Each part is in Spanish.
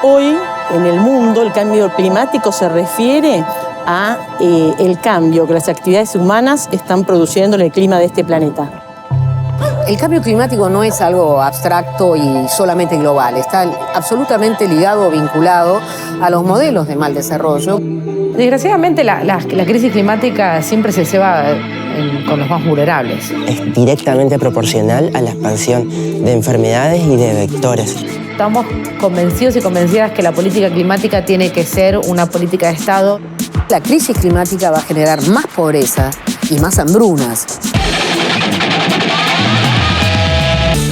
Hoy, en el mundo, el cambio climático se refiere a el cambio que las actividades humanas están produciendo en el clima de este planeta. El cambio climático no es algo abstracto y solamente global, está absolutamente ligado, vinculado a los modelos de mal desarrollo. Desgraciadamente, la crisis climática siempre se ceba con los más vulnerables. Es directamente proporcional a la expansión de enfermedades y de vectores. Estamos convencidos y convencidas que la política climática tiene que ser una política de Estado. La crisis climática va a generar más pobreza y más hambrunas.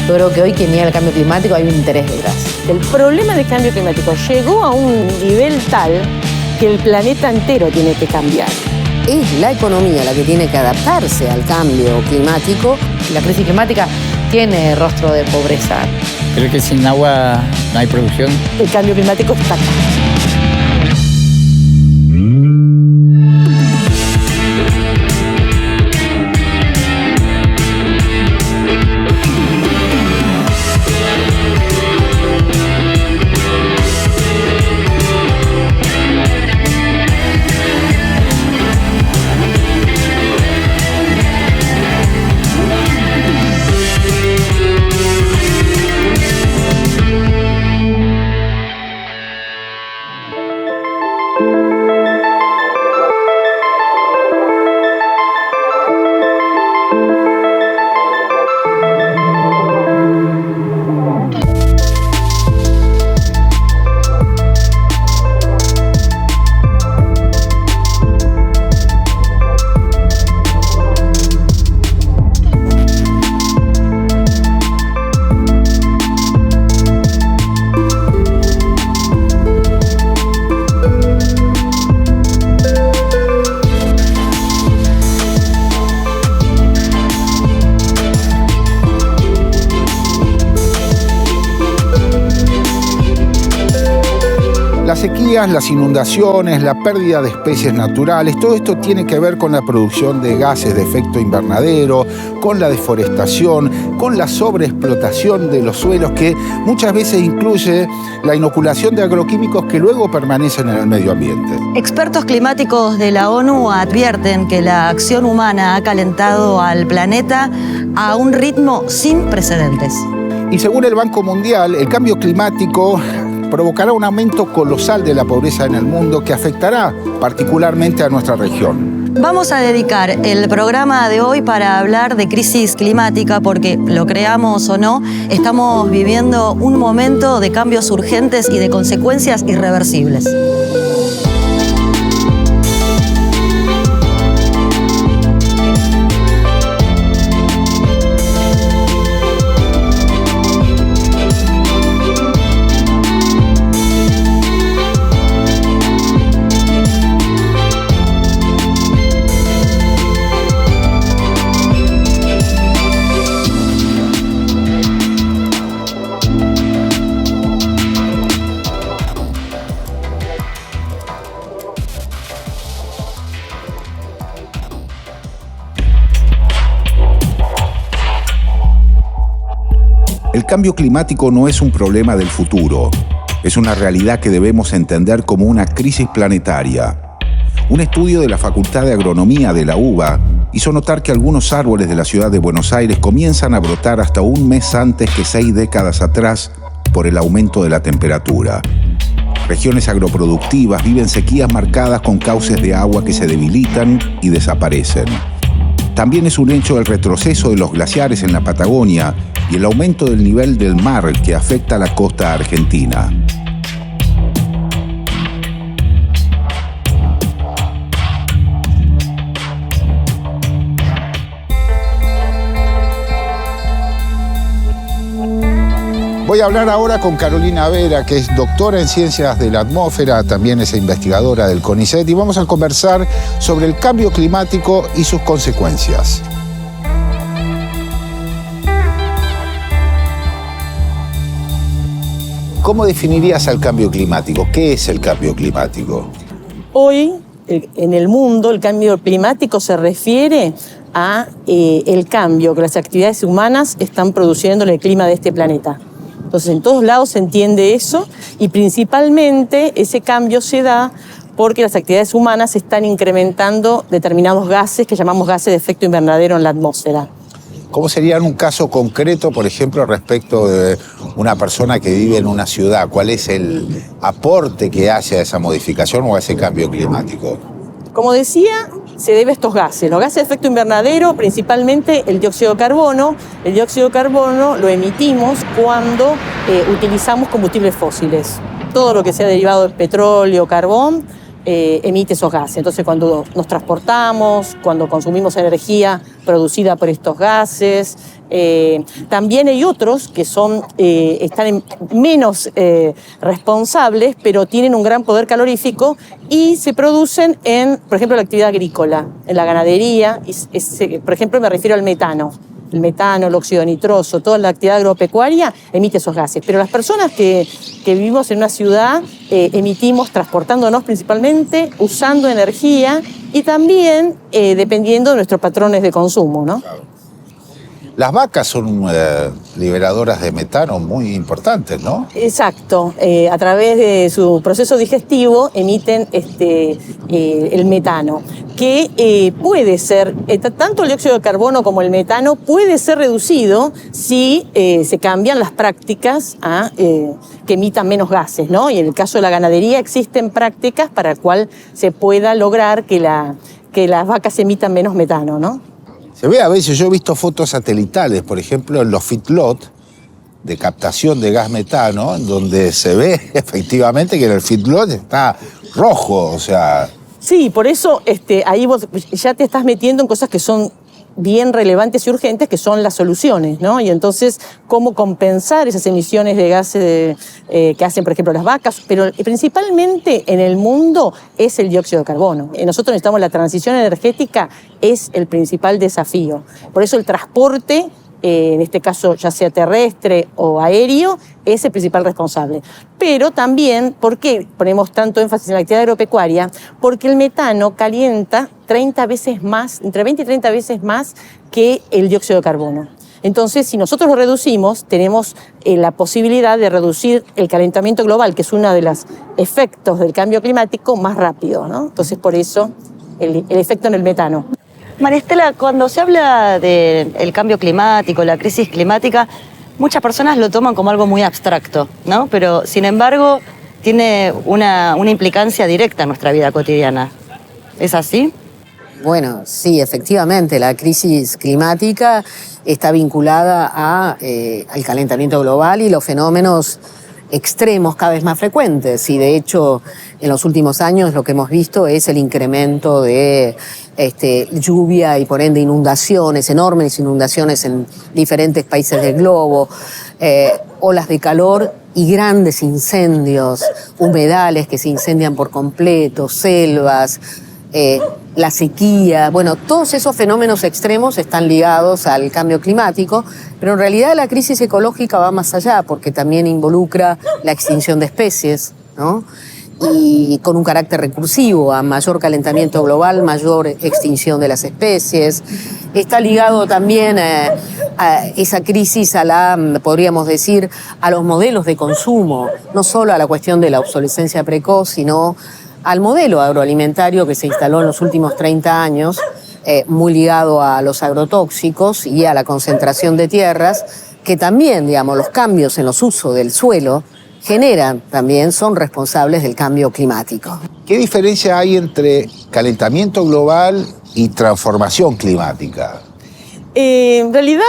Yo creo que hoy que niega el cambio climático hay un interés detrás. El problema del cambio climático llegó a un nivel tal que el planeta entero tiene que cambiar. Es la economía la que tiene que adaptarse al cambio climático. La crisis climática tiene rostro de pobreza. Creo que sin agua no hay producción. El cambio climático está acá. Las sequías, las inundaciones, la pérdida de especies naturales, todo esto tiene que ver con la producción de gases de efecto invernadero, con la deforestación, con la sobreexplotación de los suelos, que muchas veces incluye la inoculación de agroquímicos que luego permanecen en el medio ambiente. Expertos climáticos de la ONU advierten que la acción humana ha calentado al planeta a un ritmo sin precedentes. Y según el Banco Mundial, el cambio climático provocará un aumento colosal de la pobreza en el mundo que afectará particularmente a nuestra región. Vamos a dedicar el programa de hoy para hablar de crisis climática porque, lo creamos o no, estamos viviendo un momento de cambios urgentes y de consecuencias irreversibles. El cambio climático no es un problema del futuro, es una realidad que debemos entender como una crisis planetaria. Un estudio de la Facultad de Agronomía de la UBA hizo notar que algunos árboles de la ciudad de Buenos Aires comienzan a brotar hasta un mes antes que 6 décadas atrás por el aumento de la temperatura. Regiones agroproductivas viven sequías marcadas con cauces de agua que se debilitan y desaparecen. También es un hecho el retroceso de los glaciares en la Patagonia y el aumento del nivel del mar que afecta a la costa argentina. Voy a hablar ahora con Carolina Vera, que es doctora en Ciencias de la Atmósfera, también es investigadora del CONICET, y vamos a conversar sobre el cambio climático y sus consecuencias. ¿Cómo definirías al cambio climático? ¿Qué es el cambio climático? Hoy, en el mundo, el cambio climático se refiere a el cambio que las actividades humanas están produciendo en el clima de este planeta. Entonces, en todos lados se entiende eso y principalmente ese cambio se da porque las actividades humanas están incrementando determinados gases que llamamos gases de efecto invernadero en la atmósfera. ¿Cómo sería en un caso concreto, por ejemplo, respecto de una persona que vive en una ciudad? ¿Cuál es el aporte que hace a esa modificación o a ese cambio climático? Como decía, se debe a estos gases. Los gases de efecto invernadero, principalmente el dióxido de carbono. El dióxido de carbono lo emitimos cuando utilizamos combustibles fósiles. Todo lo que sea derivado de petróleo, carbón, emite esos gases. Entonces, cuando nos transportamos, cuando consumimos energía producida por estos gases, también hay otros que están menos responsables, pero tienen un gran poder calorífico y se producen en, por ejemplo, la actividad agrícola, en la ganadería. Por ejemplo, me refiero al metano. El metano, el óxido nitroso, toda la actividad agropecuaria emite esos gases. Pero las personas que vivimos en una ciudad emitimos transportándonos principalmente, usando energía y también dependiendo de nuestros patrones de consumo, ¿no? Las vacas son liberadoras de metano muy importantes, ¿no? Exacto. A través de su proceso digestivo emiten el metano, que puede ser, tanto el dióxido de carbono como el metano, puede ser reducido si se cambian las prácticas que emitan menos gases, ¿no? Y en el caso de la ganadería existen prácticas para el cual se pueda lograr que las vacas emitan menos metano, ¿no? Se ve a veces, yo he visto fotos satelitales, por ejemplo, en los feedlot de captación de gas metano, donde se ve efectivamente que en el feedlot está rojo, o sea... Sí, por eso ahí vos ya te estás metiendo en cosas que son bien relevantes y urgentes, que son las soluciones, ¿no? Y entonces, cómo compensar esas emisiones de gases que hacen, por ejemplo, las vacas, pero principalmente en el mundo es el dióxido de carbono. Nosotros necesitamos la transición energética, es el principal desafío. Por eso el transporte, en este caso ya sea terrestre o aéreo, es el principal responsable. Pero también, ¿por qué ponemos tanto énfasis en la actividad agropecuaria? Porque el metano calienta 30 veces más, entre 20 y 30 veces más que el dióxido de carbono. Entonces, si nosotros lo reducimos, tenemos la posibilidad de reducir el calentamiento global, que es uno de los efectos del cambio climático, más rápido, ¿no? Entonces, por eso, el efecto en el metano. María Estela, cuando se habla del cambio climático, la crisis climática, muchas personas lo toman como algo muy abstracto, ¿no? Pero, sin embargo, tiene una implicancia directa en nuestra vida cotidiana. ¿Es así? Bueno, sí, efectivamente, la crisis climática está vinculada al calentamiento global y los fenómenos extremos cada vez más frecuentes. Y de hecho, en los últimos años lo que hemos visto es el incremento de lluvia y por ende inundaciones, enormes inundaciones en diferentes países del globo, olas de calor y grandes incendios, humedales que se incendian por completo, selvas, la sequía. Bueno, todos esos fenómenos extremos están ligados al cambio climático, pero en realidad la crisis ecológica va más allá porque también involucra la extinción de especies, ¿no? Y con un carácter recursivo, a mayor calentamiento global, mayor extinción de las especies. Está ligado también a esa crisis podríamos decir, a los modelos de consumo, no solo a la cuestión de la obsolescencia precoz, sino al modelo agroalimentario que se instaló en los últimos 30 años, muy ligado a los agrotóxicos y a la concentración de tierras, que también, digamos, los cambios en los usos del suelo son responsables del cambio climático. ¿Qué diferencia hay entre calentamiento global y transformación climática? En realidad,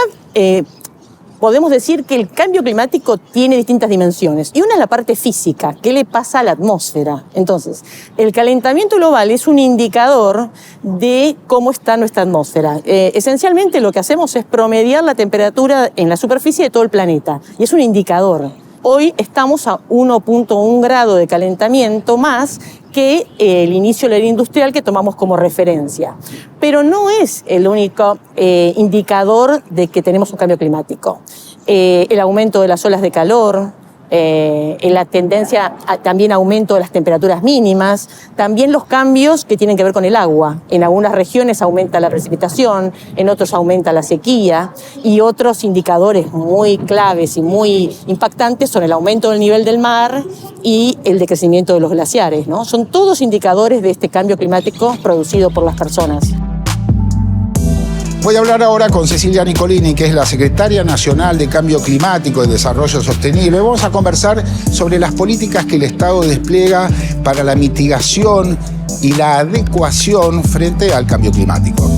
podemos decir que el cambio climático tiene distintas dimensiones. Y una es la parte física, ¿qué le pasa a la atmósfera? Entonces, el calentamiento global es un indicador de cómo está nuestra atmósfera. Esencialmente lo que hacemos es promediar la temperatura en la superficie de todo el planeta. Y es un indicador. Hoy estamos a 1.1 grado de calentamiento más que el inicio de la era industrial que tomamos como referencia. Pero no es el único indicador de que tenemos un cambio climático. El aumento de las olas de calor, la tendencia también aumento de las temperaturas mínimas, también los cambios que tienen que ver con el agua. En algunas regiones aumenta la precipitación, en otros aumenta la sequía, y otros indicadores muy claves y muy impactantes son el aumento del nivel del mar y el decrecimiento de los glaciares, ¿no? Son todos indicadores de este cambio climático producido por las personas. Voy a hablar ahora con Cecilia Nicolini, que es la Secretaria Nacional de Cambio Climático y Desarrollo Sostenible. Vamos a conversar sobre las políticas que el Estado despliega para la mitigación y la adecuación frente al cambio climático.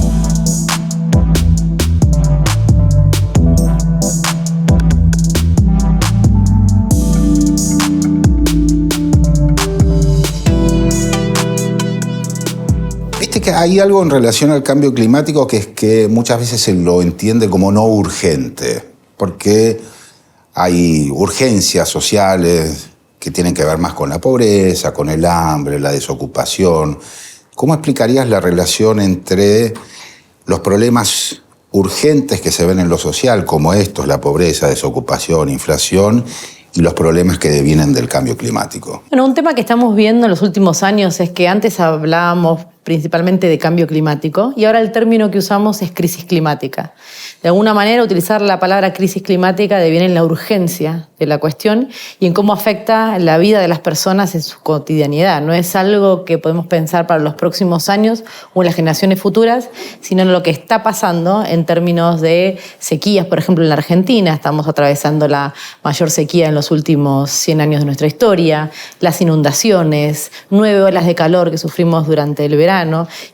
Hay algo en relación al cambio climático que es que muchas veces se lo entiende como no urgente, porque hay urgencias sociales que tienen que ver más con la pobreza, con el hambre, la desocupación. ¿Cómo explicarías la relación entre los problemas urgentes que se ven en lo social, como estos, la pobreza, desocupación, inflación, y los problemas que devienen del cambio climático? Bueno, un tema que estamos viendo en los últimos años es que antes hablábamos principalmente de cambio climático y ahora el término que usamos es crisis climática. De alguna manera, utilizar la palabra crisis climática deviene en la urgencia de la cuestión y en cómo afecta la vida de las personas en su cotidianidad. No es algo que podemos pensar para los próximos años o en las generaciones futuras, sino en lo que está pasando en términos de sequías. Por ejemplo, en la Argentina estamos atravesando la mayor sequía en los últimos 100 años de nuestra historia, las inundaciones, 9 olas de calor que sufrimos durante el verano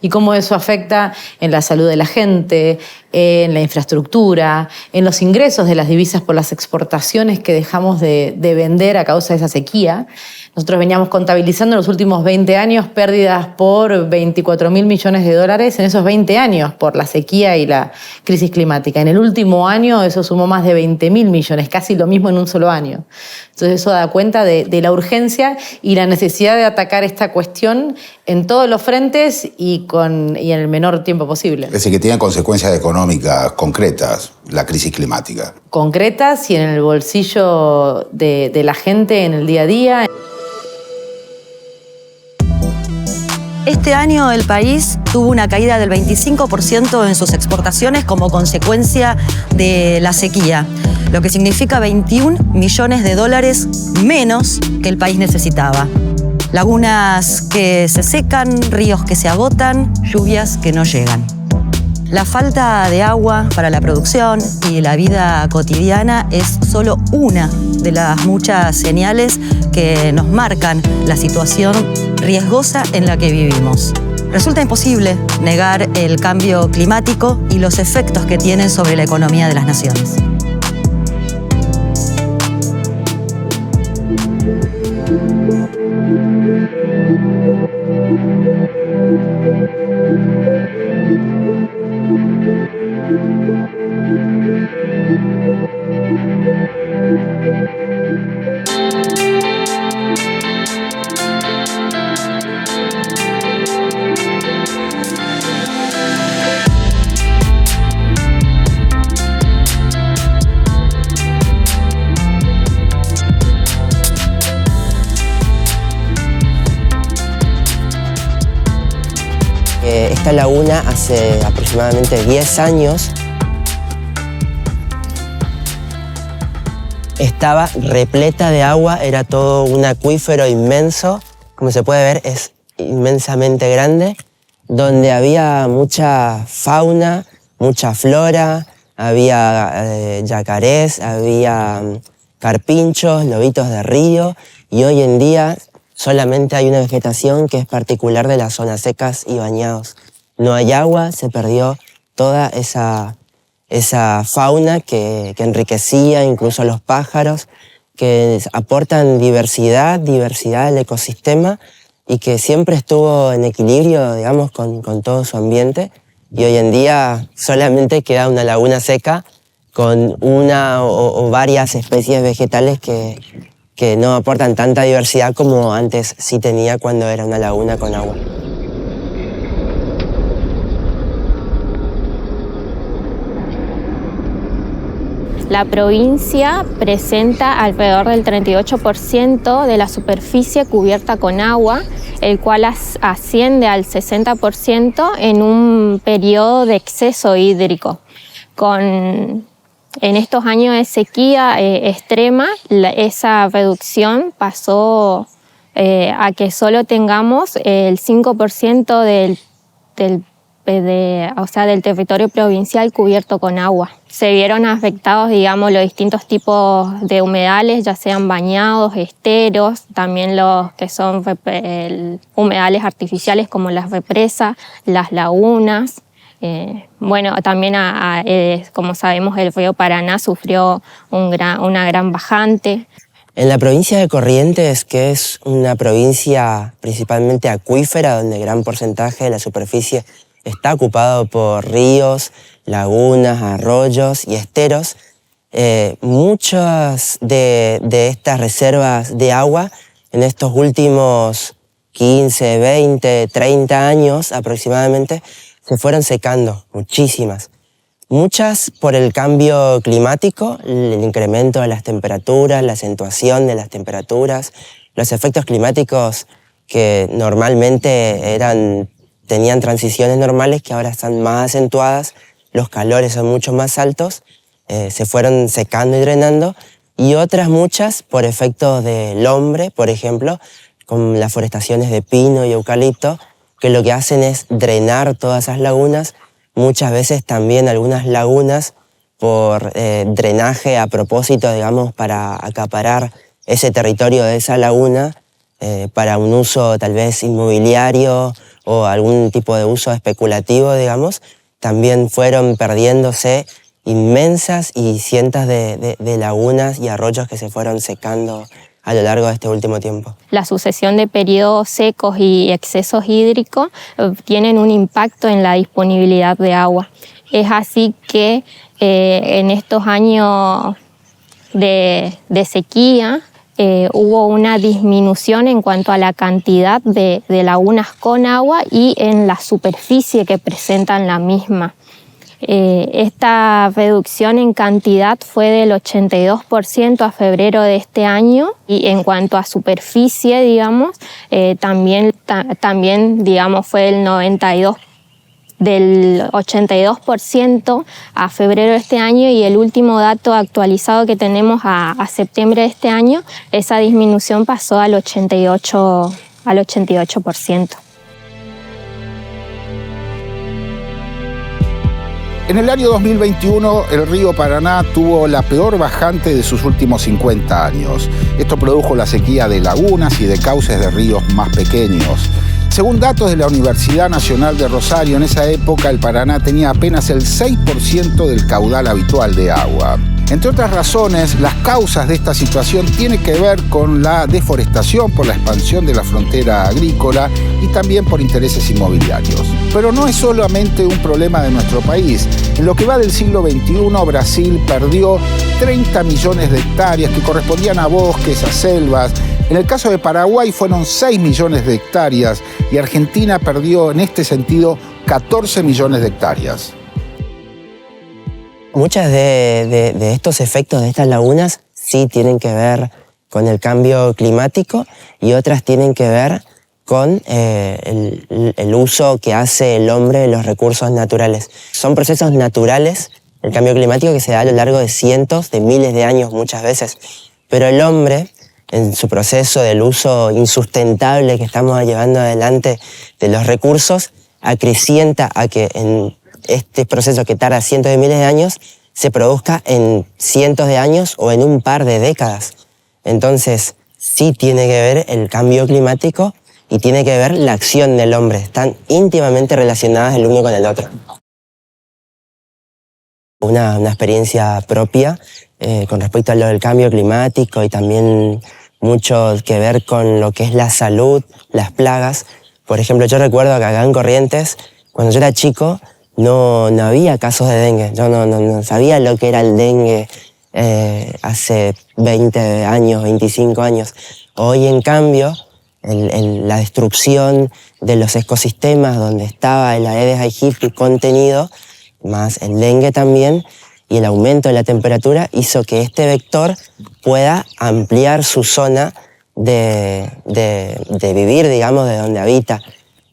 y cómo eso afecta en la salud de la gente, en la infraestructura, en los ingresos de las divisas por las exportaciones que dejamos de vender a causa de esa sequía. Nosotros veníamos contabilizando en los últimos 20 años pérdidas por 24.000 millones de dólares en esos 20 años por la sequía y la crisis climática. En el último año eso sumó más de 20.000 millones, casi lo mismo en un solo año. Entonces eso da cuenta de la urgencia y la necesidad de atacar esta cuestión en todos los frentes y en el menor tiempo posible. Es decir, que tiene consecuencias económicas concretas, la crisis climática. Concretas y en el bolsillo de la gente en el día a día. Este año el país tuvo una caída del 25% en sus exportaciones como consecuencia de la sequía, lo que significa 21 millones de dólares menos que el país necesitaba. Lagunas que se secan, ríos que se agotan, lluvias que no llegan. La falta de agua para la producción y la vida cotidiana es solo una de las muchas señales que nos marcan la situación riesgosa en la que vivimos. Resulta imposible negar el cambio climático y los efectos que tienen sobre la economía de las naciones. Esta laguna hace aproximadamente 10 años estaba repleta de agua, era todo un acuífero inmenso, como se puede ver es inmensamente grande, donde había mucha fauna, mucha flora, había yacarés, había carpinchos, lobitos de río y hoy en día solamente hay una vegetación que es particular de las zonas secas y bañados. No hay agua, se perdió toda esa fauna que enriquecía incluso los pájaros, que aportan diversidad al ecosistema y que siempre estuvo en equilibrio, digamos, con todo su ambiente. Y hoy en día solamente queda una laguna seca con una o varias especies vegetales que no aportan tanta diversidad como antes sí tenía cuando era una laguna con agua. La provincia presenta alrededor del 38% de la superficie cubierta con agua, el cual asciende al 60% en un periodo de exceso hídrico. En estos años de sequía extrema, esa reducción pasó a que solo tengamos el 5% del territorio provincial cubierto con agua. Se vieron afectados, digamos, los distintos tipos de humedales, ya sean bañados, esteros, también los que son humedales artificiales como las represas, las lagunas. También, como sabemos, el río Paraná sufrió una gran bajante. En la provincia de Corrientes, que es una provincia principalmente acuífera, donde gran porcentaje de la superficie está ocupado por ríos, lagunas, arroyos y esteros, muchas de estas reservas de agua en estos últimos 15, 20, 30 años aproximadamente se fueron secando, muchísimas. Muchas por el cambio climático, el incremento de las temperaturas, la acentuación de las temperaturas, los efectos climáticos que normalmente tenían transiciones normales que ahora están más acentuadas, los calores son mucho más altos, se fueron secando y drenando, y otras muchas por efectos del hombre, por ejemplo, con las forestaciones de pino y eucalipto, que lo que hacen es drenar todas esas lagunas, muchas veces también algunas lagunas por drenaje a propósito, digamos, para acaparar ese territorio de esa laguna para un uso tal vez inmobiliario o algún tipo de uso especulativo, digamos, también fueron perdiéndose inmensas y cientos de lagunas y arroyos que se fueron secando a lo largo de este último tiempo. La sucesión de periodos secos y excesos hídricos tienen un impacto en la disponibilidad de agua. Es así que en estos años de sequía hubo una disminución en cuanto a la cantidad de lagunas con agua y en la superficie que presentan la misma. Esta reducción en cantidad fue del 82% a febrero de este año, y en cuanto a superficie, digamos, también digamos, fue del 82% a febrero de este año, y el último dato actualizado que tenemos a septiembre de este año, esa disminución pasó al 88%. En el año 2021, el río Paraná tuvo la peor bajante de sus últimos 50 años. Esto produjo la sequía de lagunas y de cauces de ríos más pequeños. Según datos de la Universidad Nacional de Rosario, en esa época el Paraná tenía apenas el 6% del caudal habitual de agua. Entre otras razones, las causas de esta situación tienen que ver con la deforestación por la expansión de la frontera agrícola y también por intereses inmobiliarios. Pero no es solamente un problema de nuestro país. En lo que va del siglo XXI, Brasil perdió 30 millones de hectáreas que correspondían a bosques, a selvas. En el caso de Paraguay fueron 6 millones de hectáreas y Argentina perdió en este sentido 14 millones de hectáreas. Muchas de estos efectos de estas lagunas sí tienen que ver con el cambio climático y otras tienen que ver con el uso que hace el hombre de los recursos naturales. Son procesos naturales, el cambio climático, que se da a lo largo de cientos, de miles de años muchas veces, pero el hombre, en su proceso del uso insustentable que estamos llevando adelante de los recursos, acrecienta a que en este proceso que tarda cientos de miles de años se produzca en cientos de años o en un par de décadas. Entonces, sí tiene que ver el cambio climático y tiene que ver la acción del hombre. Están íntimamente relacionadas el uno con el otro. Una experiencia propia con respecto a lo del cambio climático y también mucho que ver con lo que es la salud, las plagas. Por ejemplo, yo recuerdo que acá en Corrientes, cuando yo era chico, no había casos de dengue. Yo no sabía lo que era el dengue hace 20 años, 25 años. Hoy, en cambio, la destrucción de los ecosistemas donde estaba el Aedes aegypti contenido, más el dengue también, y el aumento de la temperatura hizo que este vector pueda ampliar su zona de vivir, digamos, de donde habita.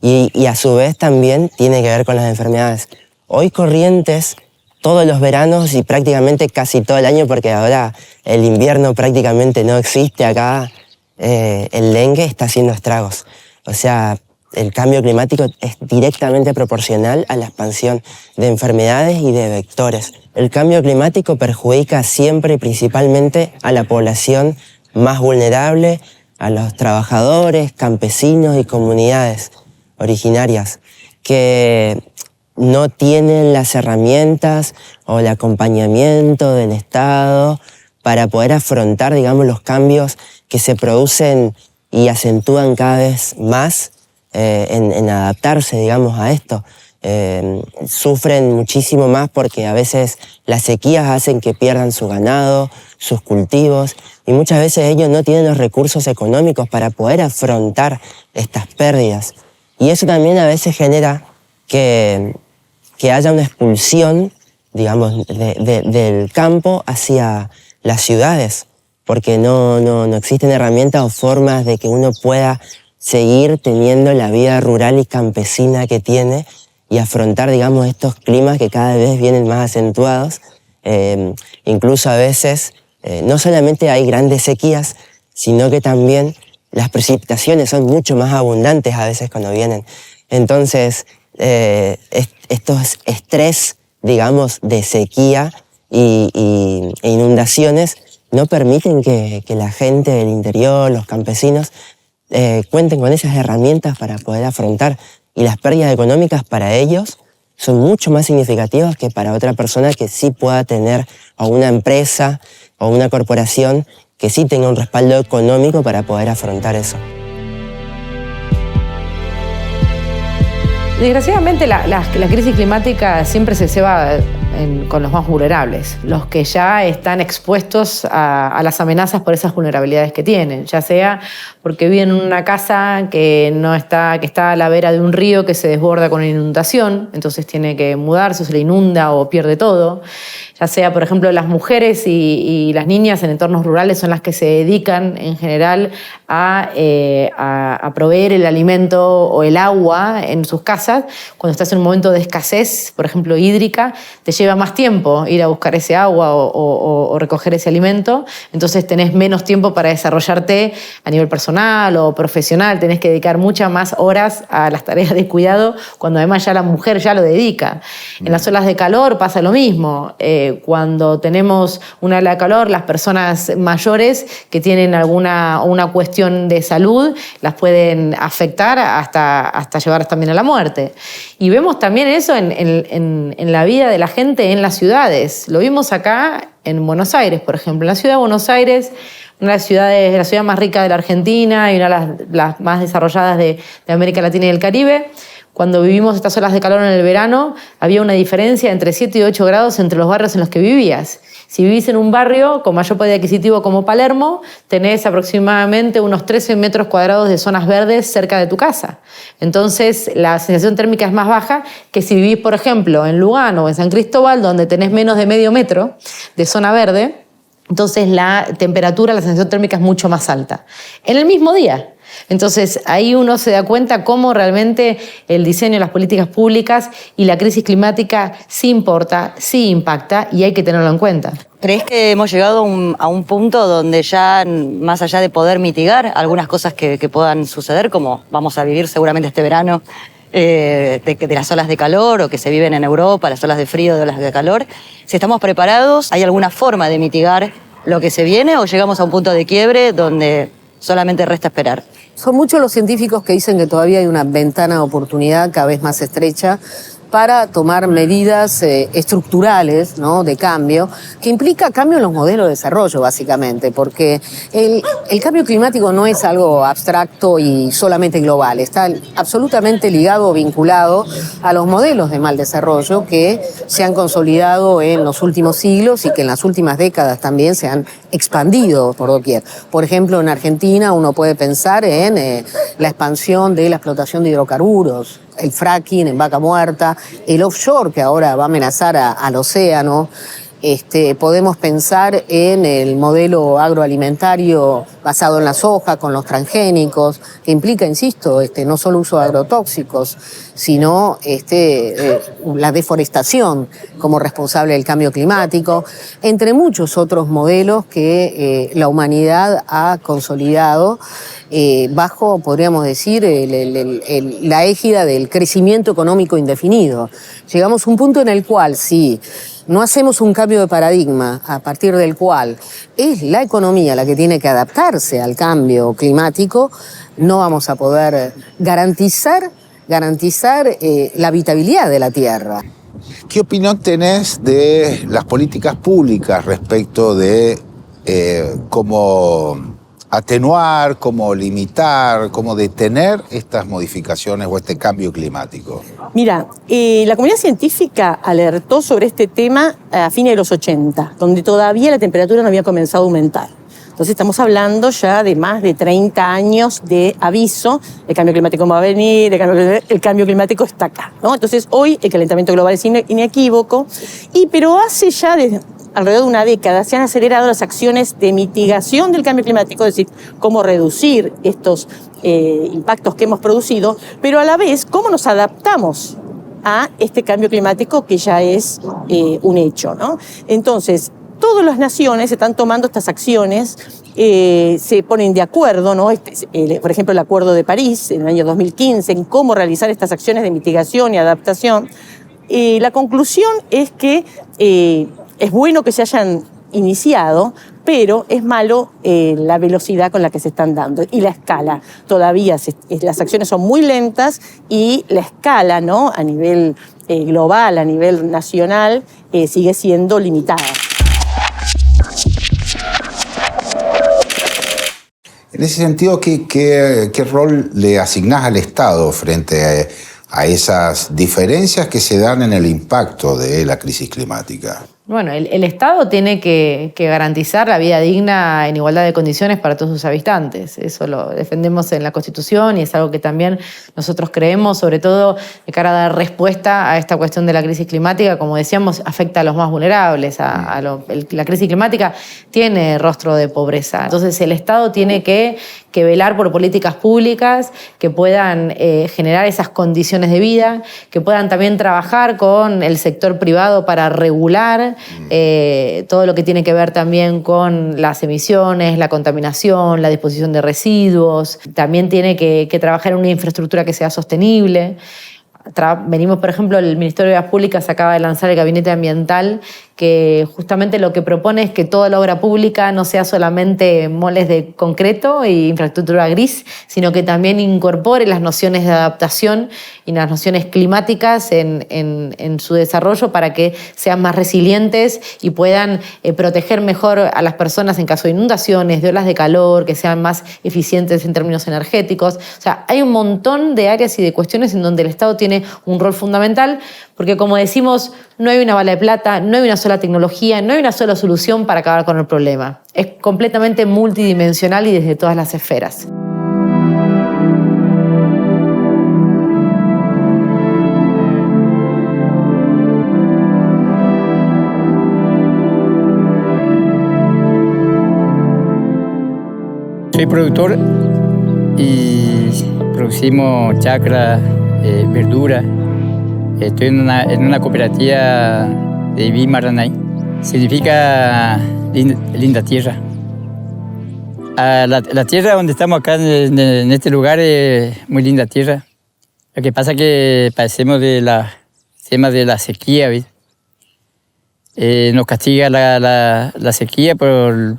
Y a su vez también tiene que ver con las enfermedades. Hoy Corrientes, todos los veranos y prácticamente casi todo el año, porque ahora el invierno prácticamente no existe acá, el dengue está haciendo estragos. O sea, el cambio climático es directamente proporcional a la expansión de enfermedades y de vectores. El cambio climático perjudica siempre y principalmente a la población más vulnerable, a los trabajadores, campesinos y comunidades originarias que no tienen las herramientas o el acompañamiento del Estado para poder afrontar, digamos, los cambios que se producen y acentúan cada vez más en adaptarse, digamos, a esto. Sufren muchísimo más porque a veces las sequías hacen que pierdan su ganado, sus cultivos, y muchas veces ellos no tienen los recursos económicos para poder afrontar estas pérdidas. Y eso también a veces genera que haya una expulsión, digamos, del campo hacia las ciudades, porque no existen herramientas o formas de que uno pueda seguir teniendo la vida rural y campesina que tiene y afrontar, digamos, estos climas que cada vez vienen más acentuados. Incluso a veces no solamente hay grandes sequías, sino que también las precipitaciones son mucho más abundantes a veces cuando vienen. Entonces, estos estrés, digamos, de sequía e inundaciones no permiten que la gente del interior, los campesinos, cuenten con esas herramientas para poder afrontar. Y las pérdidas económicas para ellos son mucho más significativas que para otra persona que sí pueda tener, o una empresa o una corporación que sí tenga un respaldo económico para poder afrontar eso. Desgraciadamente la crisis climática siempre se ceba con los más vulnerables, los que ya están expuestos a las amenazas por esas vulnerabilidades que tienen, ya sea porque viven en una casa que está a la vera de un río que se desborda con inundación, entonces tiene que mudarse, o se le inunda o pierde todo, ya sea, por ejemplo, las mujeres y las niñas en entornos rurales son las que se dedican en general a proveer el alimento o el agua en sus casas. Cuando estás en un momento de escasez, por ejemplo, hídrica, te lleva más tiempo ir a buscar ese agua o recoger ese alimento, entonces tenés menos tiempo para desarrollarte a nivel personal o profesional, tenés que dedicar muchas más horas a las tareas de cuidado, cuando además ya la mujer ya lo dedica. En las olas de calor pasa lo mismo. Cuando tenemos una ola de calor, las personas mayores que tienen una cuestión de salud las pueden afectar hasta llevar también a la muerte. Y vemos también eso en la vida de la gente en las ciudades. Lo vimos acá en Buenos Aires, por ejemplo. En la ciudad de Buenos Aires, una de las ciudades, la ciudad más rica de la Argentina y una de las más desarrolladas de América Latina y del Caribe, cuando vivimos estas olas de calor en el verano, había una diferencia entre 7 y 8 grados entre los barrios en los que vivías. Si vivís en un barrio con mayor poder adquisitivo como Palermo, tenés aproximadamente unos 13 metros cuadrados de zonas verdes cerca de tu casa. Entonces, la sensación térmica es más baja que si vivís, por ejemplo, en Lugano o en San Cristóbal, donde tenés menos de medio metro de zona verde. Entonces, la temperatura, la sensación térmica es mucho más alta. En el mismo día. Entonces, ahí uno se da cuenta cómo realmente el diseño de las políticas públicas y la crisis climática sí importa, sí impacta y hay que tenerlo en cuenta. ¿Crees que hemos llegado a un punto donde ya, más allá de poder mitigar algunas cosas que puedan suceder, como vamos a vivir seguramente este verano, de las olas de calor o que se viven en Europa, las olas de frío, de olas de calor, si estamos preparados, ¿hay alguna forma de mitigar lo que se viene o llegamos a un punto de quiebre donde solamente resta esperar? Son muchos los científicos que dicen que todavía hay una ventana de oportunidad cada vez más estrecha para tomar medidas estructurales, ¿no?, de cambio, que implica cambio en los modelos de desarrollo, básicamente, porque el cambio climático no es algo abstracto y solamente global, está absolutamente ligado o vinculado a los modelos de mal desarrollo que se han consolidado en los últimos siglos y que en las últimas décadas también se han expandido por doquier. Por ejemplo, en Argentina uno puede pensar en la expansión de la explotación de hidrocarburos, el fracking en Vaca Muerta, el offshore que ahora va a amenazar al océano, Podemos pensar en el modelo agroalimentario basado en la soja, con los transgénicos, que implica, insisto, no solo uso de agrotóxicos, sino la deforestación como responsable del cambio climático, entre muchos otros modelos que la humanidad ha consolidado bajo, podríamos decir, la égida del crecimiento económico indefinido. Llegamos a un punto en el cual, si no hacemos un cambio de paradigma a partir del cual es la economía la que tiene que adaptarse al cambio climático, no vamos a poder garantizar la habitabilidad de la Tierra. ¿Qué opinión tenés de las políticas públicas respecto de cómo atenuar, cómo limitar, cómo detener estas modificaciones o este cambio climático? Mira, la comunidad científica alertó sobre este tema a fines de los 80, donde todavía la temperatura no había comenzado a aumentar. Entonces estamos hablando ya de más de 30 años de aviso, el cambio climático va a venir, el cambio climático está acá, ¿no? Entonces hoy el calentamiento global es inequívoco, pero hace ya alrededor de una década se han acelerado las acciones de mitigación del cambio climático, es decir, cómo reducir estos impactos que hemos producido, pero a la vez cómo nos adaptamos a este cambio climático que ya es un hecho, ¿no? Entonces, todas las naciones están tomando estas acciones, se ponen de acuerdo, ¿no? Por ejemplo, el Acuerdo de París en el año 2015, en cómo realizar estas acciones de mitigación y adaptación. La conclusión es que es bueno que se hayan iniciado, pero es malo la velocidad con la que se están dando y la escala. Todavía las acciones son muy lentas y la escala, ¿no? A nivel global, a nivel nacional, sigue siendo limitada. En ese sentido, ¿qué rol le asignás al Estado frente a esas diferencias que se dan en el impacto de la crisis climática? Bueno, el Estado tiene que garantizar la vida digna en igualdad de condiciones para todos sus habitantes. Eso lo defendemos en la Constitución y es algo que también nosotros creemos, sobre todo de cara a dar respuesta a esta cuestión de la crisis climática. Como decíamos, afecta a los más vulnerables. La crisis climática tiene rostro de pobreza. Entonces el Estado tiene que velar por políticas públicas que puedan generar esas condiciones de vida, que puedan también trabajar con el sector privado para regular todo lo que tiene que ver también con las emisiones, la contaminación, la disposición de residuos. También tiene que trabajar en una infraestructura que sea sostenible. Venimos, por ejemplo, el Ministerio de Obras Públicas acaba de lanzar el Gabinete Ambiental, que justamente lo que propone es que toda la obra pública no sea solamente moles de concreto e infraestructura gris, sino que también incorpore las nociones de adaptación y las nociones climáticas en su desarrollo para que sean más resilientes y puedan proteger mejor a las personas en caso de inundaciones, de olas de calor, que sean más eficientes en términos energéticos. O sea, hay un montón de áreas y de cuestiones en donde el Estado tiene un rol fundamental, porque como decimos, no hay una bala de plata, no hay una sola tecnología, no hay una sola solución para acabar con el problema. Es completamente multidimensional y desde todas las esferas. Soy productor y producimos chacra, verdura. Estoy en una cooperativa de Bimaranay. Significa linda tierra. La tierra donde estamos acá en este lugar es muy linda tierra. Lo que pasa es que padecemos del tema de la sequía, ¿ves? Nos castiga la sequía por el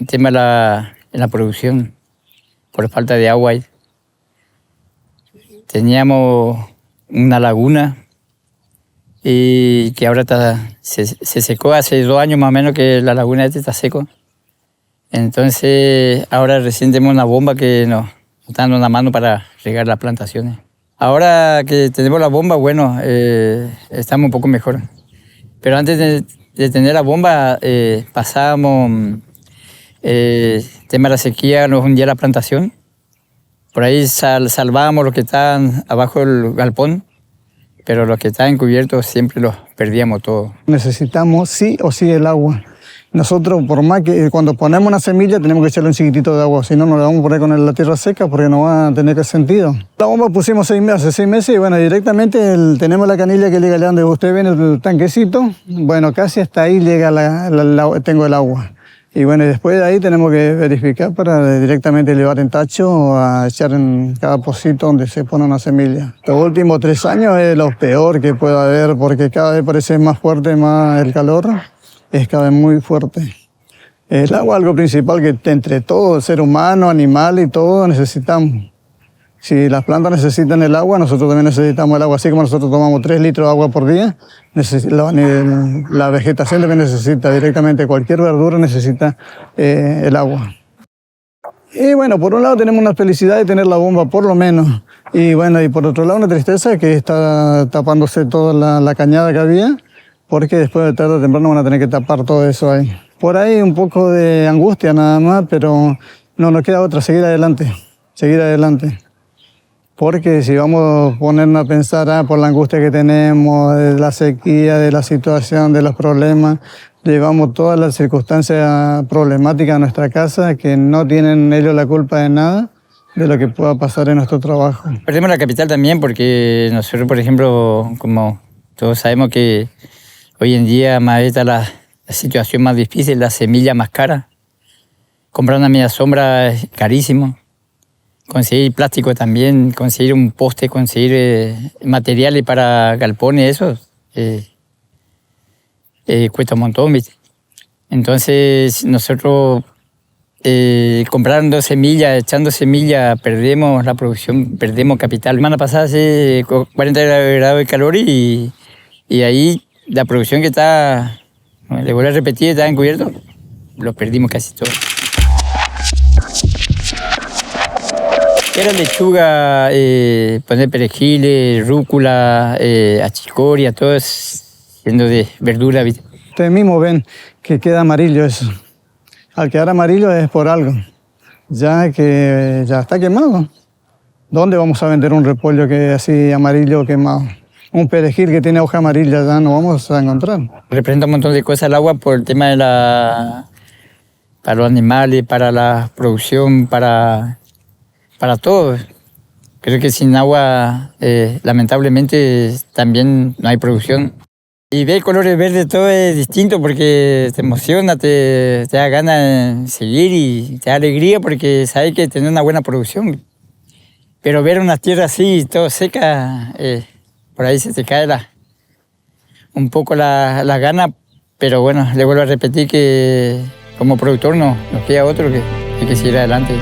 tema de la producción, por falta de agua. Teníamos una laguna y que ahora se secó hace 2 años más o menos que la laguna está seco. Entonces ahora recién tenemos una bomba que nos está dando una mano para regar las plantaciones. Ahora que tenemos la bomba, bueno, estamos un poco mejor. Pero antes de tener la bomba pasábamos tema de la sequía, nos hundía la plantación. Por ahí salvábamos los que estaban abajo del galpón, pero los que estaban cubiertos siempre los perdíamos todos. Necesitamos sí o sí el agua. Nosotros, por más que cuando ponemos una semilla, tenemos que echarle un chiquitito de agua, si no, nos la vamos a poner con la tierra seca porque no va a tener sentido. La bomba pusimos hace 6 meses y bueno, directamente tenemos la canilla que llega donde usted ve en el tanquecito. Bueno, casi hasta ahí llega tengo el agua. Y bueno, y después de ahí tenemos que verificar para directamente llevar en tacho o a echar en cada pocito donde se pone una semilla. Los últimos 3 años es lo peor que puede haber porque cada vez parece más fuerte más el calor. Es cada vez muy fuerte. El agua es algo principal que entre todo, ser humano, animal y todo, necesitamos. Si las plantas necesitan el agua, nosotros también necesitamos el agua. Así como nosotros tomamos 3 litros de agua por día, la vegetación también necesita directamente, cualquier verdura necesita el agua. Y bueno, por un lado tenemos una felicidad de tener la bomba, por lo menos. Y bueno, y por otro lado una tristeza que está tapándose toda la cañada que había, porque después de tarde o temprano van a tener que tapar todo eso ahí. Por ahí un poco de angustia nada más, pero no nos queda otra, seguir adelante. Porque si vamos a ponernos a pensar por la angustia que tenemos, de la sequía, de la situación, de los problemas, llevamos todas las circunstancias problemáticas a nuestra casa que no tienen ellos la culpa de nada de lo que pueda pasar en nuestro trabajo. Perdemos la capital también porque nosotros, por ejemplo, como todos sabemos que hoy en día más está la situación más difícil, la semilla más cara. Comprar una media sombra es carísimo. Conseguir plástico también, conseguir un poste, conseguir materiales para galpones, eso cuesta un montón, ¿viste? Entonces nosotros comprando semillas, echando semillas, perdemos la producción, perdemos capital. La semana pasada hace 40 grados de calor y ahí la producción que está, le vuelvo a repetir, está encubierto, lo perdimos casi todo. Era lechuga, poner perejiles, rúcula, achicoria, todo es siendo de verdura, ¿viste? Ustedes mismos ven que queda amarillo eso. Al quedar amarillo es por algo, ya que ya está quemado. ¿Dónde vamos a vender un repollo que es así amarillo quemado? Un perejil que tiene hoja amarilla ya no vamos a encontrar. Representa un montón de cosas el agua por el tema de para los animales, para la producción, para todo. Creo que sin agua, lamentablemente, también no hay producción. Y ver colores verdes todo es distinto porque te emociona, te da ganas de seguir y te da alegría porque sabes que tenés una buena producción. Pero ver una tierra así, todo seca, por ahí se te cae un poco la gana. Pero bueno, le vuelvo a repetir que como productor no nos queda otro que hay que seguir adelante.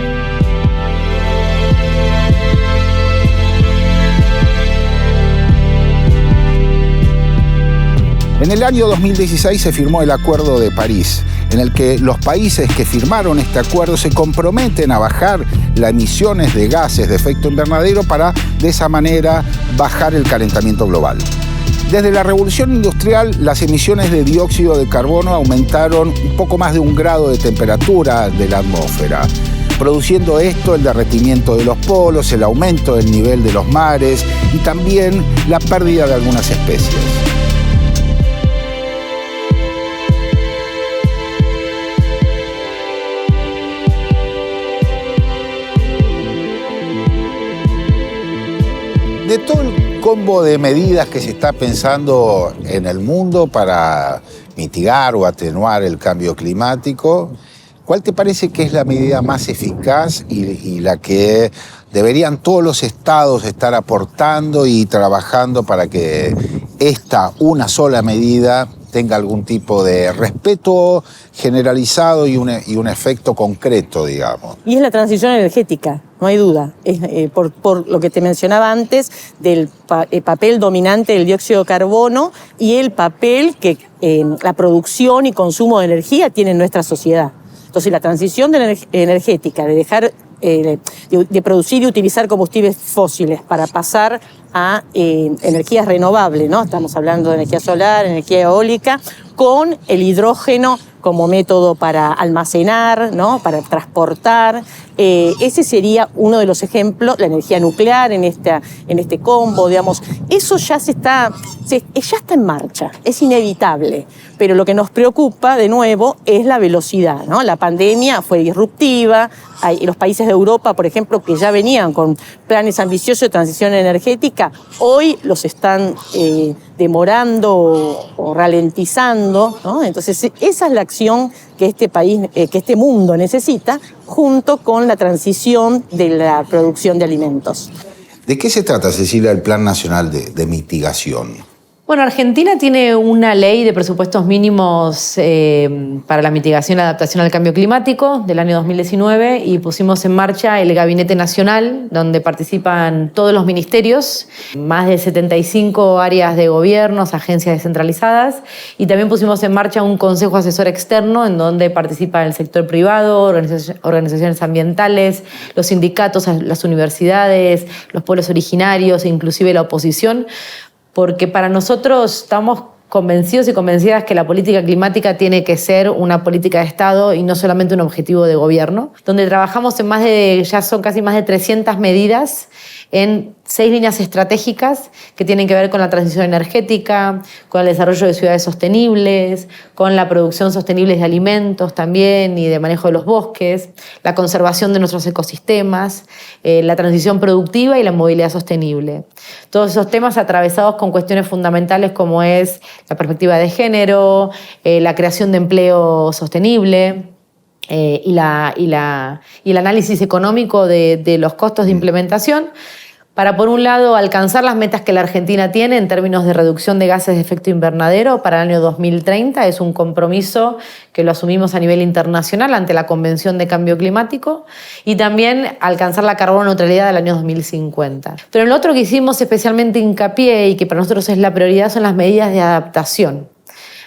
En el año 2016 se firmó el Acuerdo de París, en el que los países que firmaron este acuerdo se comprometen a bajar las emisiones de gases de efecto invernadero para, de esa manera, bajar el calentamiento global. Desde la revolución industrial, las emisiones de dióxido de carbono aumentaron un poco más de 1 grado de temperatura de la atmósfera, produciendo esto el derretimiento de los polos, el aumento del nivel de los mares y también la pérdida de algunas especies. De todo el combo de medidas que se está pensando en el mundo para mitigar o atenuar el cambio climático, ¿cuál te parece que es la medida más eficaz y la que deberían todos los estados estar aportando y trabajando para que esta una sola medida tenga algún tipo de respeto generalizado y un efecto concreto, digamos? Y es la transición energética, no hay duda. Es, por lo que te mencionaba antes del papel dominante del dióxido de carbono y el papel que la producción y consumo de energía tiene en nuestra sociedad. Entonces, la transición energética, de dejar de producir y utilizar combustibles fósiles para pasar a energías renovables, ¿no? Estamos hablando de energía solar, energía eólica, con el hidrógeno como método para almacenar, ¿no? Para transportar. Ese sería uno de los ejemplos, la energía nuclear en este combo, digamos. Eso ya ya está en marcha, es inevitable. Pero lo que nos preocupa, de nuevo, es la velocidad, ¿no? La pandemia fue disruptiva. Los países de Europa, por ejemplo, que ya venían con planes ambiciosos de transición energética, hoy los están demorando o ralentizando, ¿no? Entonces, esa es la acción que este país, que este mundo necesita, junto con la transición de la producción de alimentos. ¿De qué se trata, Cecilia, el Plan Nacional de Mitigación? Bueno, Argentina tiene una ley de presupuestos mínimos para la mitigación y adaptación al cambio climático del año 2019 y pusimos en marcha el Gabinete Nacional, donde participan todos los ministerios, más de 75 áreas de gobiernos, agencias descentralizadas, y también pusimos en marcha un consejo asesor externo en donde participa el sector privado, organizaciones ambientales, los sindicatos, las universidades, los pueblos originarios e inclusive la oposición, porque para nosotros estamos convencidos y convencidas que la política climática tiene que ser una política de Estado y no solamente un objetivo de gobierno, donde trabajamos en ya son casi más de 300 medidas en 6 líneas estratégicas que tienen que ver con la transición energética, con el desarrollo de ciudades sostenibles, con la producción sostenible de alimentos también y de manejo de los bosques, la conservación de nuestros ecosistemas, la transición productiva y la movilidad sostenible. Todos esos temas atravesados con cuestiones fundamentales como es la perspectiva de género, la creación de empleo sostenible, y el análisis económico de los costos de implementación para, por un lado, alcanzar las metas que la Argentina tiene en términos de reducción de gases de efecto invernadero para el año 2030. Es un compromiso que lo asumimos a nivel internacional ante la Convención de Cambio Climático, y también alcanzar la carbono neutralidad del año 2050. Pero en lo otro que hicimos especialmente hincapié y que para nosotros es la prioridad son las medidas de adaptación.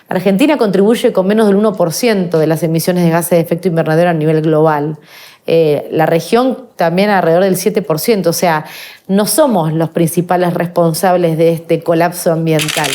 Argentina contribuye con menos del 1% de las emisiones de gases de efecto invernadero a nivel global. La región también alrededor del 7%, o sea, no somos los principales responsables de este colapso ambiental.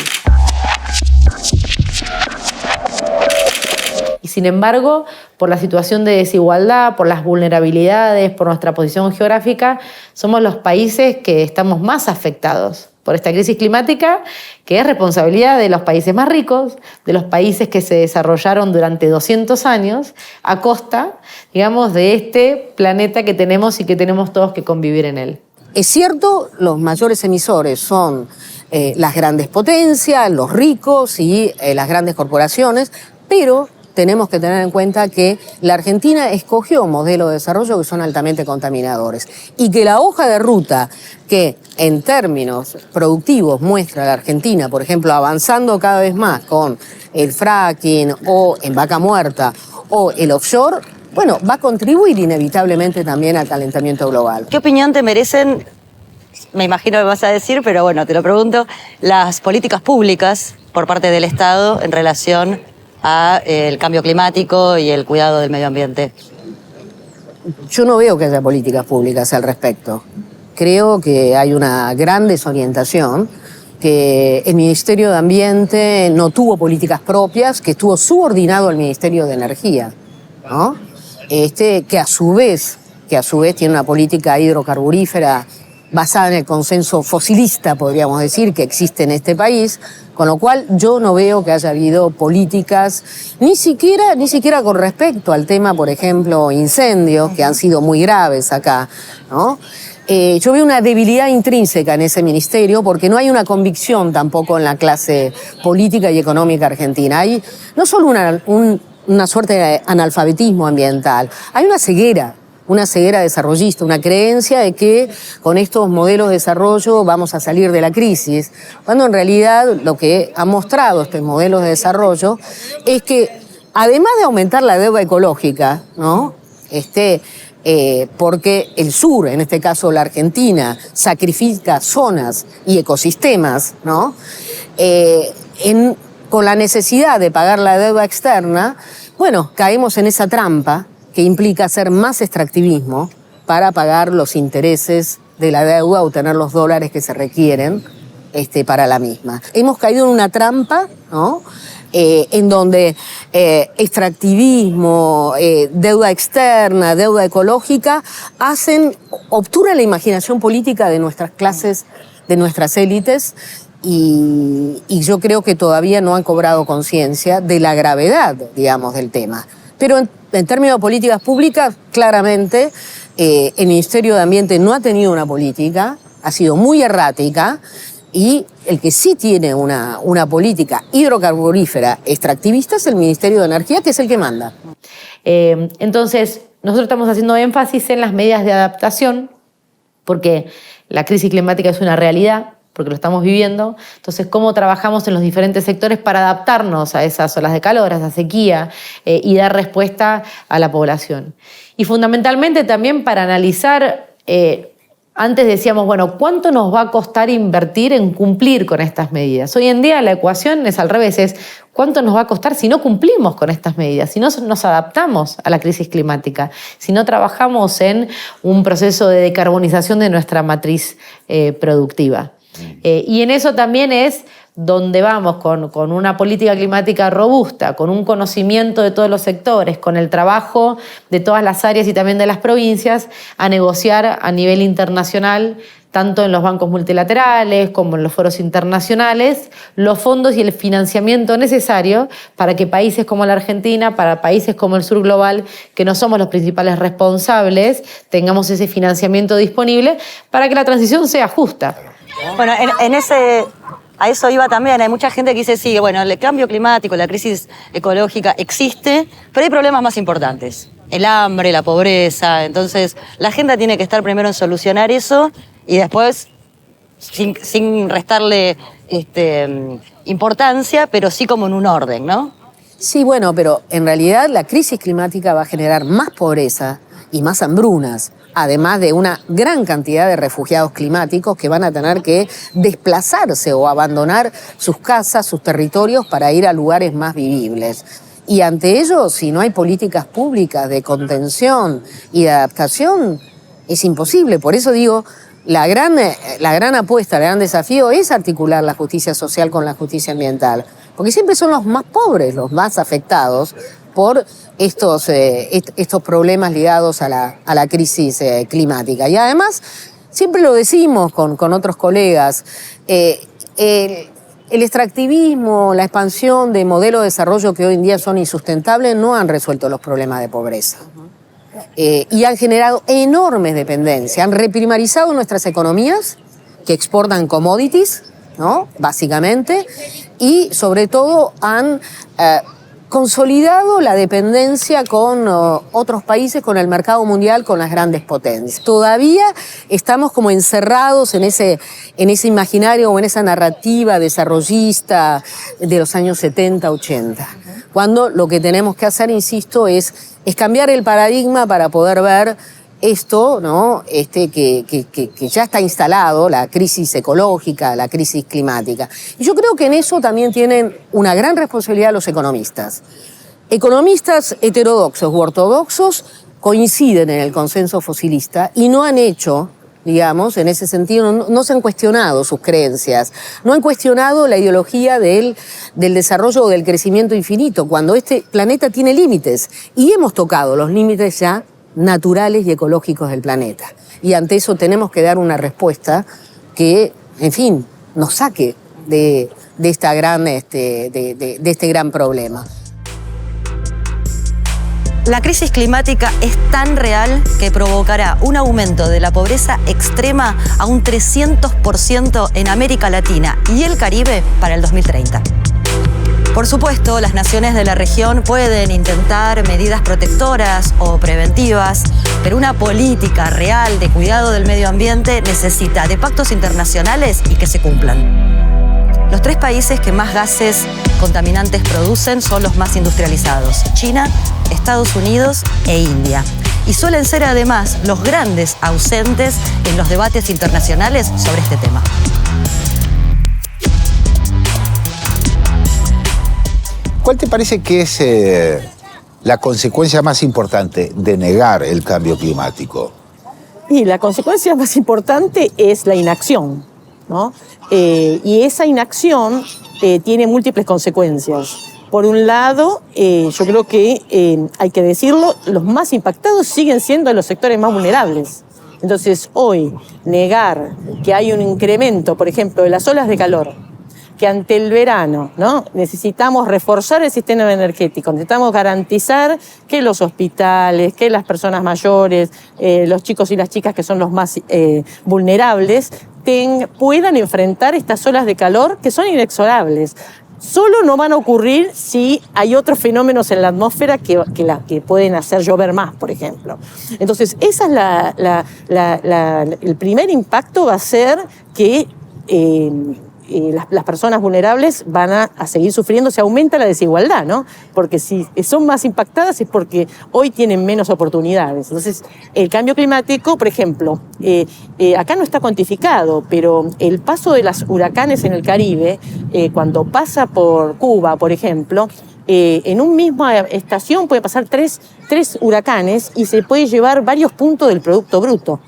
Y sin embargo, por la situación de desigualdad, por las vulnerabilidades, por nuestra posición geográfica, somos los países que estamos más afectados por esta crisis climática, que es responsabilidad de los países más ricos, de los países que se desarrollaron durante 200 años a costa, digamos, de este planeta que tenemos y que tenemos todos que convivir en él. Es cierto, los mayores emisores son las grandes potencias, los ricos y las grandes corporaciones, pero tenemos que tener en cuenta que la Argentina escogió modelos de desarrollo que son altamente contaminadores y que la hoja de ruta que en términos productivos muestra la Argentina, por ejemplo, avanzando cada vez más con el fracking o en Vaca Muerta o el offshore, bueno, va a contribuir inevitablemente también al calentamiento global. ¿Qué opinión te merecen, me imagino que vas a decir, pero bueno, te lo pregunto, las políticas públicas por parte del Estado en relación al cambio climático y el cuidado del medio ambiente? Yo no veo que haya políticas públicas al respecto. Creo que hay una gran desorientación, que el Ministerio de Ambiente no tuvo políticas propias, que estuvo subordinado al Ministerio de Energía, ¿no? Que a su vez tiene una política hidrocarburífera basada en el consenso fosilista, podríamos decir, que existe en este país, con lo cual yo no veo que haya habido políticas, ni siquiera con respecto al tema, por ejemplo, incendios, que han sido muy graves acá, ¿no? Yo veo una debilidad intrínseca en ese ministerio porque no hay una convicción tampoco en la clase política y económica argentina. Hay no solo una suerte de analfabetismo ambiental, hay una ceguera desarrollista, una creencia de que con estos modelos de desarrollo vamos a salir de la crisis, cuando en realidad lo que han mostrado estos modelos de desarrollo es que además de aumentar la deuda ecológica, ¿no? Porque el sur, en este caso la Argentina, sacrifica zonas y ecosistemas, ¿no? Con la necesidad de pagar la deuda externa, bueno, caemos en esa trampa que implica hacer más extractivismo para pagar los intereses de la deuda o tener los dólares que se requieren para la misma. Hemos caído en una trampa, ¿no? en donde extractivismo, deuda externa, deuda ecológica, obturan la imaginación política de nuestras clases, de nuestras élites, y yo creo que todavía no han cobrado conciencia de la gravedad, digamos, del tema. Pero en términos de políticas públicas, claramente, el Ministerio de Ambiente no ha tenido una política, ha sido muy errática, y el que sí tiene una política hidrocarburífera extractivista es el Ministerio de Energía, que es el que manda. Entonces, nosotros estamos haciendo énfasis en las medidas de adaptación, porque la crisis climática es una realidad, porque lo estamos viviendo. Entonces, ¿cómo trabajamos en los diferentes sectores para adaptarnos a esas olas de calor, a esa sequía, y dar respuesta a la población? Y fundamentalmente también para analizar, antes decíamos, bueno, ¿cuánto nos va a costar invertir en cumplir con estas medidas? Hoy en día la ecuación es al revés, es ¿cuánto nos va a costar si no cumplimos con estas medidas, si no nos adaptamos a la crisis climática, si no trabajamos en un proceso de decarbonización de nuestra matriz productiva? Y en eso también es donde vamos con una política climática robusta, con un conocimiento de todos los sectores, con el trabajo de todas las áreas y también de las provincias, a negociar a nivel internacional, tanto en los bancos multilaterales como en los foros internacionales, los fondos y el financiamiento necesario para que países como la Argentina, para países como el sur global, que no somos los principales responsables, tengamos ese financiamiento disponible para que la transición sea justa. Bueno, a eso iba también. Hay mucha gente que dice, sí, bueno, el cambio climático, la crisis ecológica existe, pero hay problemas más importantes. El hambre, la pobreza. Entonces, la agenda tiene que estar primero en solucionar eso y después, sin restarle importancia, pero sí como en un orden, ¿no? Sí, bueno, pero en realidad la crisis climática va a generar más pobreza y más hambrunas, además de una gran cantidad de refugiados climáticos que van a tener que desplazarse o abandonar sus casas, sus territorios para ir a lugares más vivibles. Y ante ello, si no hay políticas públicas de contención y de adaptación, es imposible. Por eso digo, la gran apuesta, el gran desafío es articular la justicia social con la justicia ambiental, porque siempre son los más pobres los más afectados por estos problemas ligados a la crisis climática. Y además, siempre lo decimos con otros colegas, el extractivismo, la expansión de modelos de desarrollo que hoy en día son insustentables no han resuelto los problemas de pobreza. Y han generado enormes dependencias, han reprimarizado nuestras economías que exportan commodities, ¿no? Básicamente, y sobre todo han consolidado la dependencia con otros países, con el mercado mundial, con las grandes potencias. Todavía estamos como encerrados en ese imaginario o en esa narrativa desarrollista de los años 70, 80, cuando lo que tenemos que hacer, insisto, es cambiar el paradigma para poder ver esto, ¿no? Que ya está instalado, la crisis ecológica, la crisis climática. Y yo creo que en eso también tienen una gran responsabilidad los economistas. Economistas heterodoxos u ortodoxos coinciden en el consenso fosilista y no han hecho, digamos, en ese sentido, no se han cuestionado sus creencias, no han cuestionado la ideología del desarrollo o del crecimiento infinito, cuando este planeta tiene límites. Y hemos tocado los límites ya naturales y ecológicos del planeta. Y ante eso tenemos que dar una respuesta que, en fin, nos saque de este gran problema. La crisis climática es tan real que provocará un aumento de la pobreza extrema a un 300% en América Latina y el Caribe para el 2030. Por supuesto, las naciones de la región pueden intentar medidas protectoras o preventivas, pero una política real de cuidado del medio ambiente necesita de pactos internacionales y que se cumplan. Los 3 países que más gases contaminantes producen son los más industrializados: China, Estados Unidos e India. Y suelen ser además los grandes ausentes en los debates internacionales sobre este tema. ¿Cuál te parece que es la consecuencia más importante de negar el cambio climático? Y la consecuencia más importante es la inacción, ¿no? Y esa inacción tiene múltiples consecuencias. Por un lado, yo creo que hay que decirlo, los más impactados siguen siendo los sectores más vulnerables. Entonces, hoy, negar que hay un incremento, por ejemplo, de las olas de calor, que ante el verano, ¿no?, necesitamos reforzar el sistema energético, necesitamos garantizar que los hospitales, que las personas mayores, los chicos y las chicas que son los más vulnerables, puedan enfrentar estas olas de calor que son inexorables. Solo no van a ocurrir si hay otros fenómenos en la atmósfera que pueden hacer llover más, por ejemplo. Entonces, esa es el primer impacto, va a ser que las personas vulnerables van a seguir sufriendo, se aumenta la desigualdad, ¿no? Porque si son más impactadas es porque hoy tienen menos oportunidades. Entonces, el cambio climático, por ejemplo, acá no está cuantificado, pero el paso de los huracanes en el Caribe, cuando pasa por Cuba, por ejemplo, en una misma estación puede pasar tres huracanes y se puede llevar varios puntos del Producto Bruto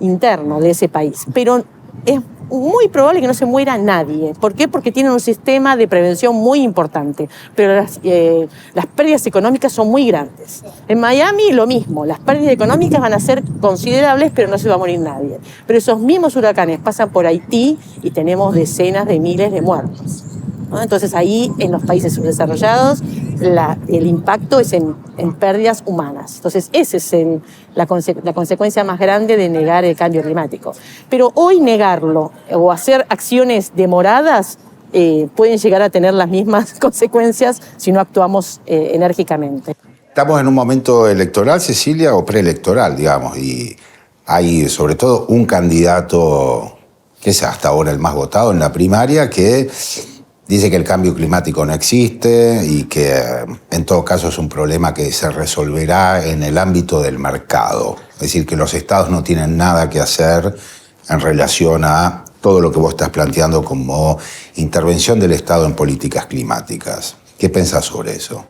interno de ese país. Pero es muy probable que no se muera nadie. ¿Por qué? Porque tienen un sistema de prevención muy importante, pero las pérdidas económicas son muy grandes. En Miami lo mismo, las pérdidas económicas van a ser considerables, pero no se va a morir nadie. Pero esos mismos huracanes pasan por Haití y tenemos decenas de miles de muertos, ¿no? Entonces ahí, en los países subdesarrollados, el impacto es en pérdidas humanas. Entonces esa es la consecuencia más grande de negar el cambio climático. Pero hoy negarlo o hacer acciones demoradas pueden llegar a tener las mismas consecuencias si no actuamos enérgicamente. Estamos en un momento electoral, Cecilia, o preelectoral, digamos, y hay sobre todo un candidato que es hasta ahora el más votado en la primaria, que dice que el cambio climático no existe y que en todo caso es un problema que se resolverá en el ámbito del mercado. Es decir, que los estados no tienen nada que hacer en relación a todo lo que vos estás planteando como intervención del Estado en políticas climáticas. ¿Qué pensás sobre eso?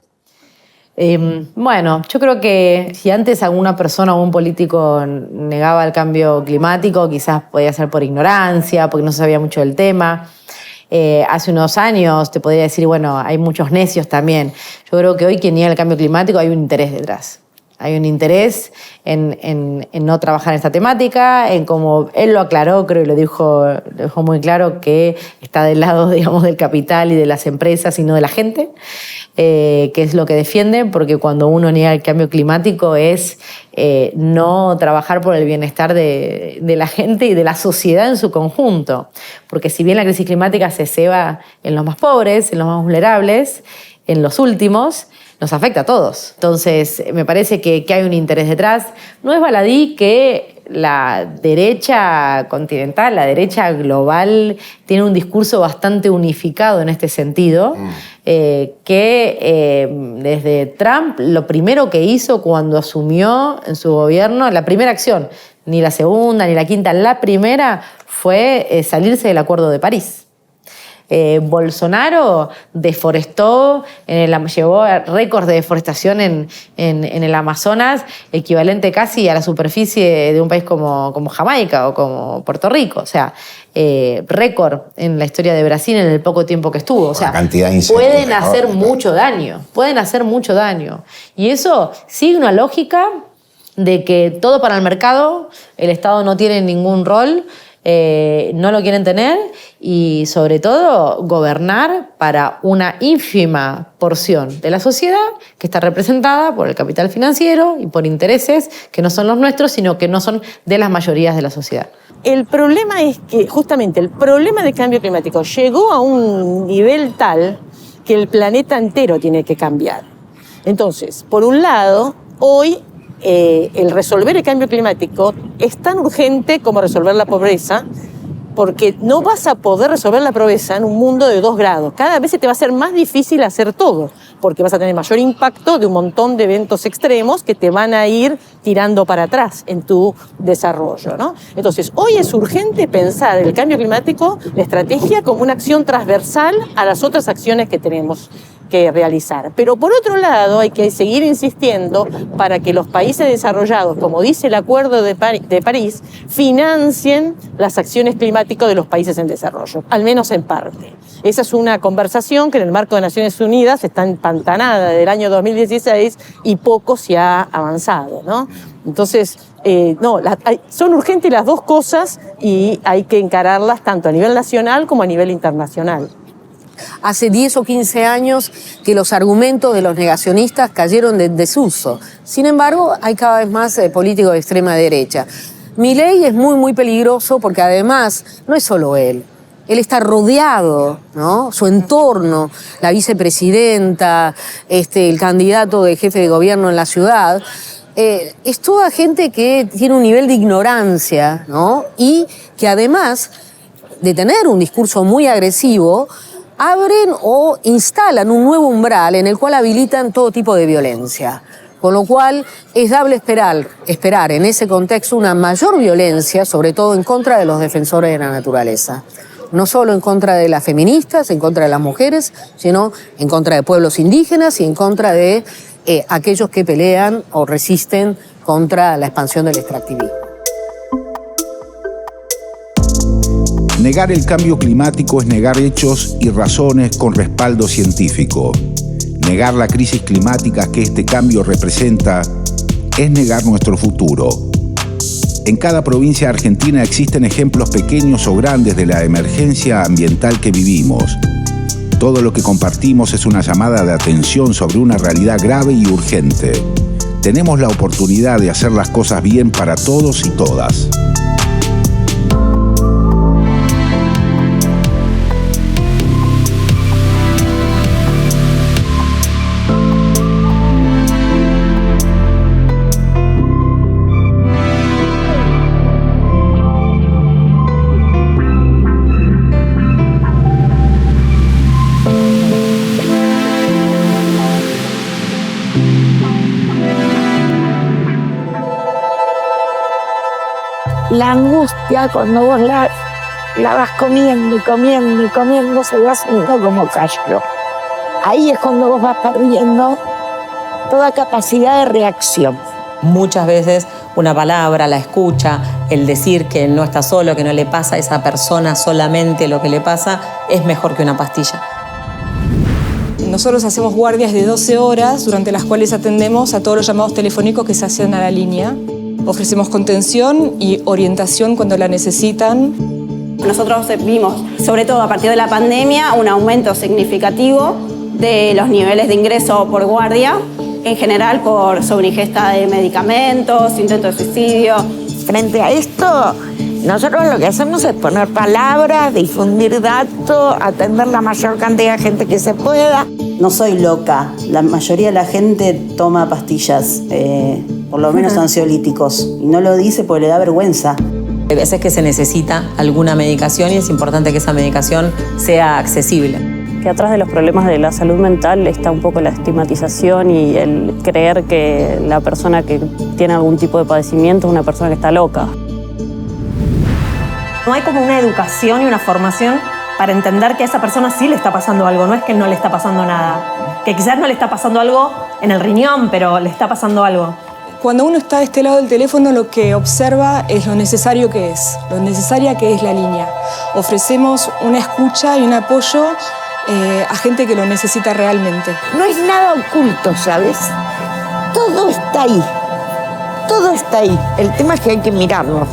Bueno, yo creo que si antes alguna persona o un político negaba el cambio climático, quizás podía ser por ignorancia, porque no se sabía mucho del tema. Hace unos años te podría decir, bueno, hay muchos necios también. Yo creo que hoy quien niega el cambio climático hay un interés detrás. Hay un interés en no trabajar en esta temática, en como él lo aclaró, creo, y lo dijo muy claro, que está del lado, digamos, del capital y de las empresas y no de la gente, que es lo que defienden, porque cuando uno niega el cambio climático es no trabajar por el bienestar de la gente y de la sociedad en su conjunto. Porque si bien la crisis climática se ceba en los más pobres, en los más vulnerables, en los últimos, nos afecta a todos. Entonces, me parece que hay un interés detrás. No es baladí que la derecha continental, la derecha global, tiene un discurso bastante unificado en este sentido, que desde Trump, lo primero que hizo cuando asumió en su gobierno, la primera acción, ni la segunda ni la quinta, la primera fue salirse del Acuerdo de París. Bolsonaro deforestó, llevó récords de deforestación en el Amazonas, equivalente casi a la superficie de un país como Jamaica o como Puerto Rico. O sea, récord en la historia de Brasil en el poco tiempo que estuvo. O sea, pueden hacer mucho daño, Y eso sigue una lógica de que todo para el mercado, el Estado no tiene ningún rol, no lo quieren tener, y sobre todo gobernar para una ínfima porción de la sociedad que está representada por el capital financiero y por intereses que no son los nuestros, sino que no son de las mayorías de la sociedad. El problema es que justamente el problema del cambio climático llegó a un nivel tal que el planeta entero tiene que cambiar. Entonces, por un lado, hoy el resolver el cambio climático es tan urgente como resolver la pobreza, porque no vas a poder resolver la pobreza en un mundo de 2 grados. Cada vez se te va a ser más difícil hacer todo, porque vas a tener mayor impacto de un montón de eventos extremos que te van a ir tirando para atrás en tu desarrollo, ¿no? Entonces, hoy es urgente pensar el cambio climático, la estrategia, como una acción transversal a las otras acciones que tenemos que realizar. Pero por otro lado, hay que seguir insistiendo para que los países desarrollados, como dice el Acuerdo de París, financien las acciones climáticas de los países en desarrollo, al menos en parte. Esa es una conversación que en el marco de Naciones Unidas está empantanada desde el año 2016 y poco se ha avanzado, ¿no? Entonces, son urgentes las dos cosas y hay que encararlas tanto a nivel nacional como a nivel internacional. Hace 10 o 15 años que los argumentos de los negacionistas cayeron en desuso. Sin embargo, hay cada vez más políticos de extrema derecha. Milei es muy, muy peligroso porque además no es solo él. Él está rodeado, ¿no? Su entorno, la vicepresidenta, el candidato de jefe de gobierno en la ciudad, es toda gente que tiene un nivel de ignorancia, ¿no? Y que además de tener un discurso muy agresivo, abren o instalan un nuevo umbral en el cual habilitan todo tipo de violencia. Con lo cual es dable esperar en ese contexto una mayor violencia, sobre todo en contra de los defensores de la naturaleza. No solo en contra de las feministas, en contra de las mujeres, sino en contra de pueblos indígenas y en contra de aquellos que pelean o resisten contra la expansión del extractivismo. Negar el cambio climático es negar hechos y razones con respaldo científico. Negar la crisis climática que este cambio representa es negar nuestro futuro. En cada provincia argentina existen ejemplos pequeños o grandes de la emergencia ambiental que vivimos. Todo lo que compartimos es una llamada de atención sobre una realidad grave y urgente. Tenemos la oportunidad de hacer las cosas bien para todos y todas. La angustia, cuando vos la vas comiendo y comiendo y comiendo, se va haciendo como callo. Ahí es cuando vos vas perdiendo toda capacidad de reacción. Muchas veces una palabra, la escucha, el decir que no está solo, que no le pasa a esa persona solamente lo que le pasa, es mejor que una pastilla. Nosotros hacemos guardias de 12 horas, durante las cuales atendemos a todos los llamados telefónicos que se hacen a la línea. Ofrecemos contención y orientación cuando la necesitan. Nosotros vimos, sobre todo a partir de la pandemia, un aumento significativo de los niveles de ingreso por guardia, en general por sobreingesta de medicamentos, intentos de suicidio. Frente a esto, nosotros lo que hacemos es poner palabras, difundir datos, atender la mayor cantidad de gente que se pueda. No soy loca, la mayoría de la gente toma pastillas, por lo menos ansiolíticos, y no lo dice porque le da vergüenza. Hay veces que se necesita alguna medicación y es importante que esa medicación sea accesible. Que atrás de los problemas de la salud mental está un poco la estigmatización y el creer que la persona que tiene algún tipo de padecimiento es una persona que está loca. No hay como una educación y una formación para entender que a esa persona sí le está pasando algo, no es que no le está pasando nada. Que quizás no le está pasando algo en el riñón, pero le está pasando algo. Cuando uno está de este lado del teléfono, lo que observa es lo necesaria que es la línea. Ofrecemos una escucha y un apoyo a gente que lo necesita realmente. No es nada oculto, ¿sabes? Todo está ahí. Todo está ahí. El tema es que hay que mirarlo.